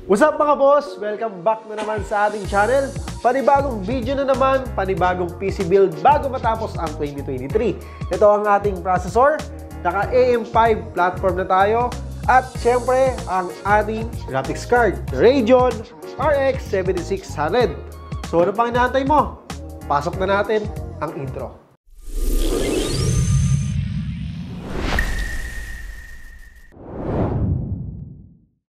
What's up mga boss? Welcome back na naman sa ating channel. Panibagong video na naman, panibagong PC build bago matapos ang 2023. Ito ang ating processor, naka AM5 platform na tayo. At syempre, ang ating graphics card, Radeon RX 7600. So ano pang inaantay mo? Pasok na natin ang intro.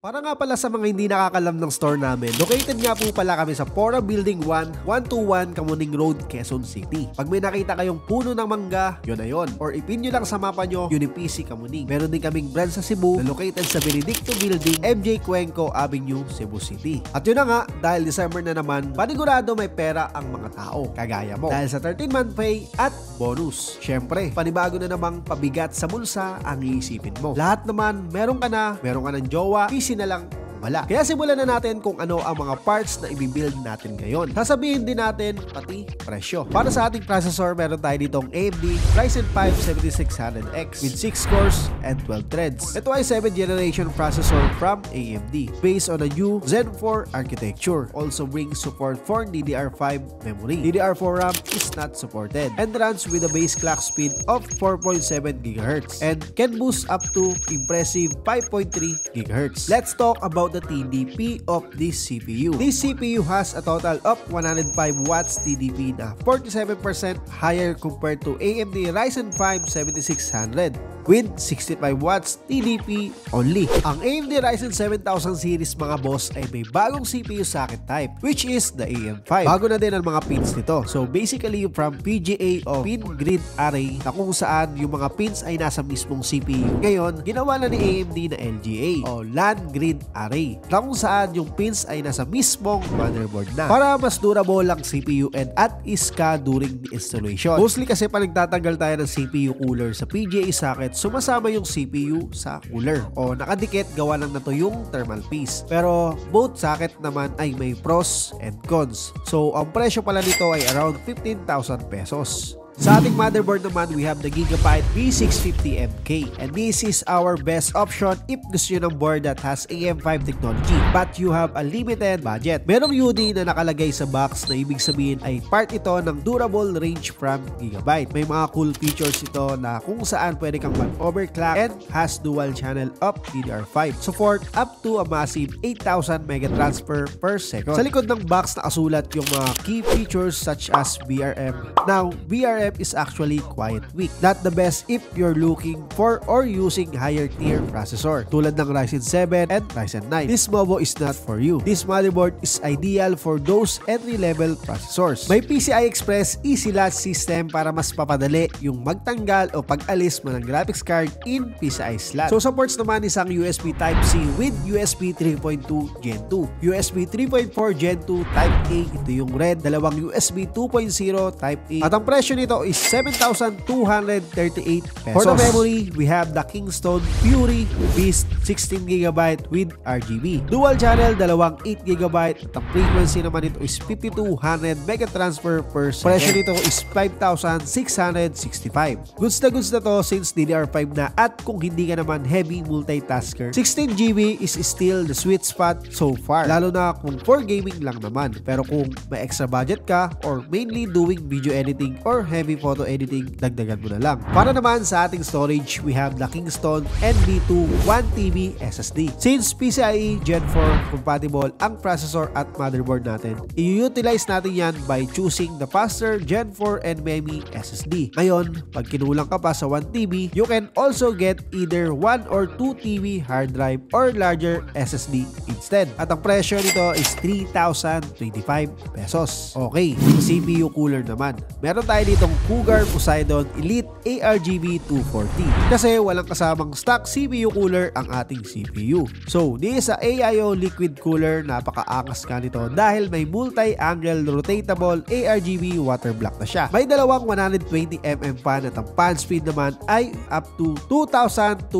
Para nga pala sa mga hindi nakakalam ng store namin, located nga po pala kami sa Fora Building 1, 121 Kamuning Road, Quezon City. Pag may nakita kayong puno ng mangga, yun na yun. Or ipin nyo lang sa mapa nyo, Unipici Kamuning. Meron din kaming branch sa Cebu na located sa Benedicto Building, MJ Cuenco Avenue, Cebu City. At yun na nga, dahil December na naman, panigurado may pera ang mga tao, kagaya mo. Dahil sa 13-month pay at bonus. Syempre, panibago na namang pabigat sa bulsa ang iisipin mo. Lahat naman, meron ka ng jowa, PC na lang wala. Kaya simulan na natin kung ano ang mga parts na i-build natin ngayon. Sasabihin din natin pati presyo. Para sa ating processor, meron tayo ditong AMD Ryzen 5 7600X with 6 cores and 12 threads. Ito ay 7th generation processor from AMD based on a new Zen 4 architecture. Also brings support for DDR5 memory. DDR4 RAM is not supported and runs with a base clock speed of 4.7 GHz and can boost up to impressive 5.3 GHz. Let's talk about the TDP of this CPU. This CPU has a total of 105 watts TDP na 47% higher compared to AMD Ryzen 5 7600 with 65 watts TDP only. Ang AMD Ryzen 7000 series mga boss ay may bagong CPU socket type which is the AM5. Bago na din ang mga pins nito. So basically from PGA o pin grid array na kung saan yung mga pins ay nasa mismong CPU. Ngayon, ginawa na ni AMD na LGA o LAN grid array na kung saan yung pins ay nasa mismong motherboard na para mas durable ang CPU and at ease ka during the installation. Mostly kasi pa nagtatanggal tayo ng CPU cooler sa PGA socket, sumasama yung CPU sa cooler o nakadikit gawa lang na to yung thermal piece. Pero both socket naman ay may pros and cons. So ang presyo pala nito ay around 15,000 pesos. Sa ating motherboard naman, we have the Gigabyte B650MK and this is our best option if gusto nyo ng board that has AM5 technology but you have a limited budget. Merong UD na nakalagay sa box na ibig sabihin ay part ito ng durable range from Gigabyte. May mga cool features ito na kung saan pwede kang mag-overclock and has dual channel of DDR5. Support up to a massive 8,000 megatransfer per second. Sa likod ng box nakasulat yung mga key features such as VRM. Now, VRM is actually quite weak. Not the best if you're looking for or using higher tier processor tulad ng Ryzen 7 and Ryzen 9. This MOVO is not for you. This motherboard is ideal for those entry-level processors. May PCI Express Easy Latch system para mas papadali yung magtanggal o pag-alis mo ng graphics card in PCI slot. So supports naman isang USB Type-C with USB 3.2 Gen 2, USB 3.4 Gen 2 Type A, ito yung red, dalawang USB 2.0 Type A. At ang presyo nito is 7,238 pesos. For the memory, we have the Kingston Fury Beast 16GB with RGB. Dual channel, dalawang 8GB at ang frequency naman nito is 5,200 megatransfer per second. Presyo nito is 5,665. Goods na to since DDR5 na at kung hindi ka naman heavy multitasker, 16GB is still the sweet spot so far. Lalo na kung for gaming lang naman. Pero kung may extra budget ka or mainly doing video editing or heavy photo editing, dagdagan mo na lang. Para naman sa ating storage, we have the Kingston NV2 1TB SSD. Since PCIe Gen 4 compatible ang processor at motherboard natin, i-utilize natin yan by choosing the faster Gen 4 NVMe SSD. Ngayon, pag kinulang ka pa sa 1TB, you can also get either 1 or 2TB hard drive or larger SSD instead. At ang presyo nito is 3,025 pesos. Okay, CPU cooler naman. Meron tayo ditong Cougar Poseidon Elite ARGB 240 kasi walang kasamang stock CPU cooler ang ating CPU. So, di sa AIO liquid cooler, napaka-angas ka nito dahil may multi-angle rotatable ARGB water block na siya. May dalawang 120mm fan at ang fan speed naman ay up to 2,200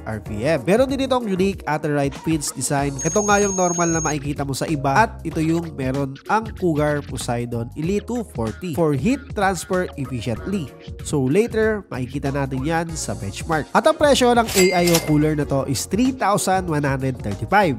RPM. Meron din itong unique outer right pins design. Ito nga yung normal na makikita mo sa iba at ito yung meron ang Cougar Poseidon Elite 240 for heat transfer efficiently. So later later, makikita natin yan sa benchmark. At ang presyo ng AIO cooler na to is 3,135.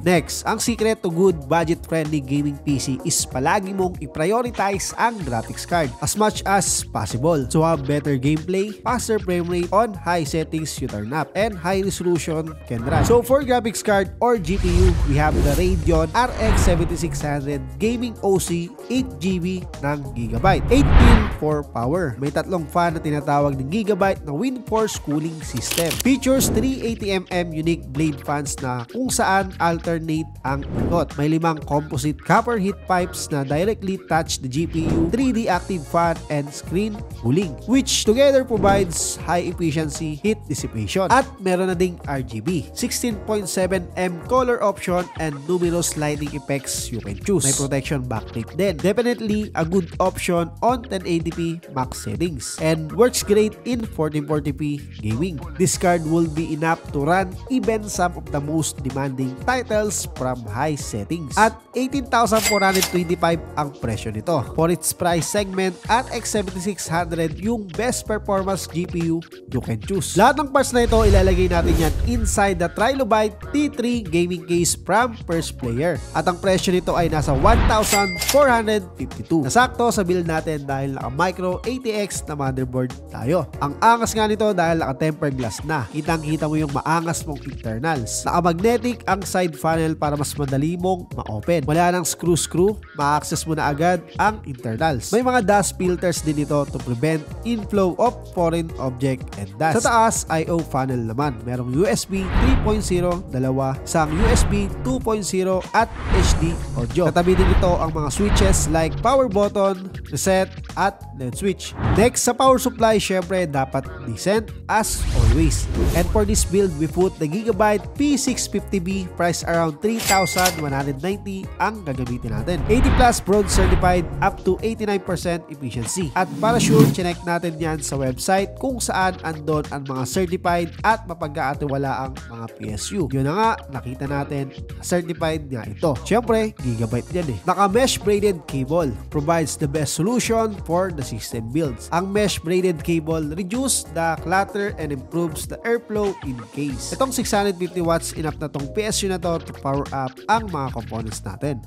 Next, ang secret to good budget-friendly gaming PC is palagi mong i-prioritize ang graphics card as much as possible to have better gameplay, faster frame rate on high settings you turn up, and high resolution can run. So for graphics card or GPU, we have the Radeon RX 7600 Gaming OC 8GB ng Gigabyte. 8 pin for power. May tatlong fan na tinatawag ng Gigabyte na WindForce cooling system. Features 380mm unique blade fans na kung saan alternate ang ikot. May 5 composite copper heat pipes na directly touch the GPU, 3D active fan, and screen cooling, which together provides high efficiency heat dissipation. At meron na ding RGB, 16.7M color option, and numerous lighting effects you can choose. May protection backlight din. Definitely a good option on 1080p max settings and works great in 1440p gaming. This card will be enough to run even some of the most demanding titles from high settings. At 18,425 ang presyo nito. For its price segment, at X7600 yung best performance GPU you can choose. Lahat ng parts na ito ilalagay natin yan inside the Trilobite T3 gaming case from First Player. At ang presyo nito ay nasa 1,452. Nasakto sa build natin dahil naka micro ATX na motherboard tayo. Ang angas nga nito dahil naka tempered glass na. Kitang-kita mo yung maangas mong internals. Naka-magnetic ang side funnel para mas madali mong ma-open. Wala nang screw, ma-access mo na agad ang internals. May mga dust filters din ito to prevent inflow of foreign object and dust. Sa taas, I/O funnel naman. Merong USB 3.0, dalawa, isang USB 2.0 at HD audio. Katabi din ito ang mga switches like power button, reset, at LED switch. Next, sa power supply, syempre dapat decent as always. And for this build, we put the Gigabyte P650B price around 3,190 ang gagamitin natin. 80 plus broad certified up to 89% efficiency. At para sure, chinek natin yan sa website kung saan andon ang mga certified at mapagkaatiwala ang mga PSU. Yun na nga, nakita natin, certified nga ito. Syempre, Gigabyte yan eh. Naka-mesh braided cable provides the best solution for the system builds. Ang mesh braided cable reduce the clutter and improves the airflow in case. Itong 650 watts enough na tong PSU na to power up ang mga components natin.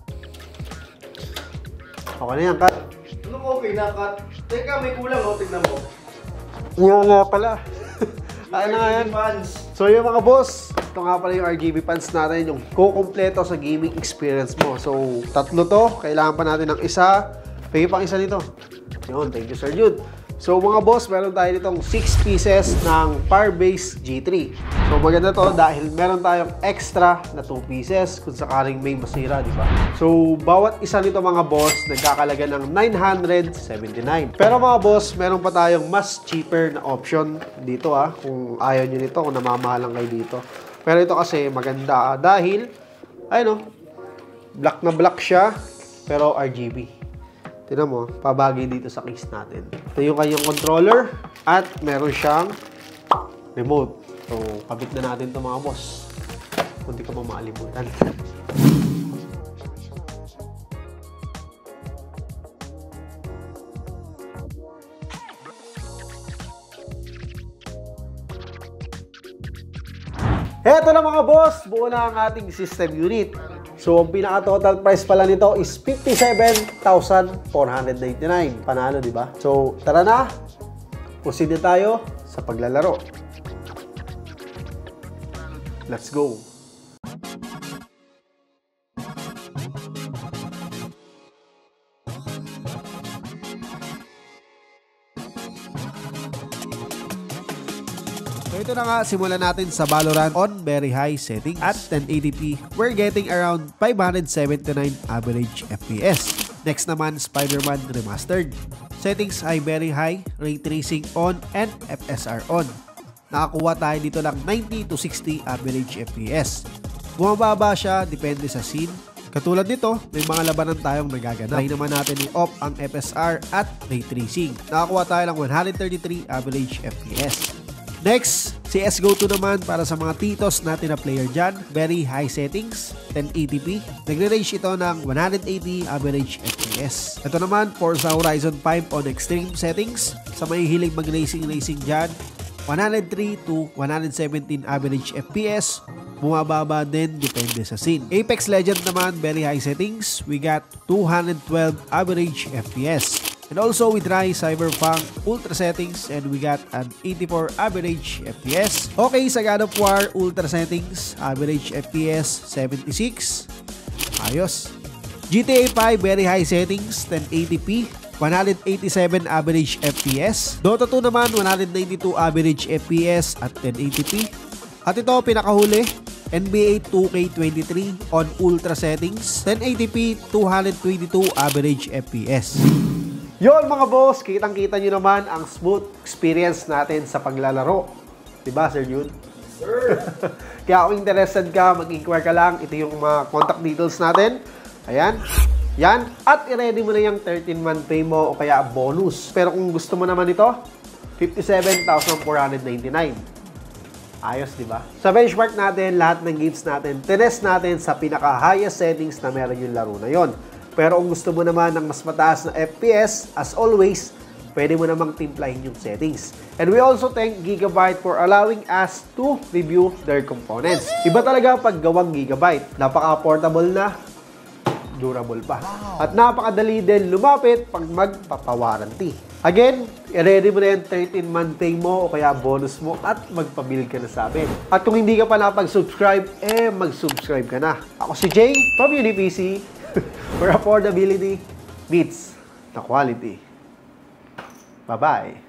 Okay na yan, Kat. Ano okay na, Kat? Teka, may kulang, oh. Tignan mo. Yan nga pala. Ano nga yan? Fans. So yung mga boss, ito nga pala yung RGB fans natin, yung kukumpleto sa gaming experience mo. So, tatlo to. Kailangan pa natin ng isa. Pagay pang isa nito. Yun, thank you Sir Jude. So mga boss, meron tayo ditong 6 pieces ng Parbase G3. So maganda to dahil meron tayong extra na 2 pieces kung sakaling may masira, di ba? So bawat isa nito mga boss, nagkakalaga ng 979. Pero mga boss, meron pa tayong mas cheaper na option dito kung ayaw nyo nito, kung namamahalang kayo dito. Pero ito kasi maganda dahil, ayun black na black siya, pero RGB. Tignan mo, pabagay dito sa case natin. Ito yung kanyang controller at meron siyang remote. So, kabit na natin ito mga boss. Kung di ka mamalimutan. Heto na mga boss, buo na ang ating system unit. So, ang pinaka-total price pala nito is 57,499. Panalo, di ba? So, tara na. Proceed na tayo sa paglalaro. Let's go. So ito na nga, simulan natin sa Valorant on very high settings at 1080p. We're getting around 579 average FPS. Next naman, Spider-Man Remastered. Settings ay very high, ray tracing on, and FSR on. Nakakuha tayo dito ng 90 to 60 average FPS. Bumababa siya, depende sa scene. Katulad nito, may mga labanan tayong nagaganap. Try naman natin i-off ang FSR at ray tracing. Nakakuha tayo ng 133 average FPS. Next, CSGO2 naman para sa mga titos natin na player dyan. Very high settings, 1080p. Nagre-range ito ng 180 average FPS. Ito naman, Forza Horizon 5 on extreme settings. Sa may hilig mag-racing dyan, 103 to 117 average FPS. Bumababa din, depende sa scene. Apex Legends naman, very high settings. We got 212 average FPS. And also we try Cyberpunk Ultra settings and we got an 84 average FPS. Okay, sa God of War Ultra settings, average FPS 76. Ayos. GTA 5 very high settings, 1080p, 187 average FPS. Dota 2 naman 192 average FPS at 1080p. At ito pinakahuli, NBA 2K23 on Ultra settings, 1080p, 222 average FPS. Yon mga boss, kitang-kita nyo naman ang smooth experience natin sa paglalaro. Diba, Sir Jude? Sir! Kaya kung interested ka, mag-inquire ka lang. Ito yung mga contact details natin. Ayan. Yan. At i-ready mo na yung 13-month pay mo o kaya bonus. Pero kung gusto mo naman ito, 57,499. Ayos, di ba? Sa benchmark natin, lahat ng games natin, tinest natin sa pinaka-highest settings na meron yung laro na yon. Pero kung gusto mo naman ng mas mataas na FPS, as always, pwede mo namang timplahin yung settings. And we also thank Gigabyte for allowing us to review their components. Iba talaga pag gawang Gigabyte. Napaka-portable na, durable pa. At napakadali din lumapit pag magpapawarranty. Again, i-ready mo na yung 13-month pay mo o kaya bonus mo at magpabuild ka na sa amin. At kung hindi ka pa napag-subscribe, mag-subscribe ka na. Ako si Jay from UniPC. Where affordability meets the quality. Bye-bye.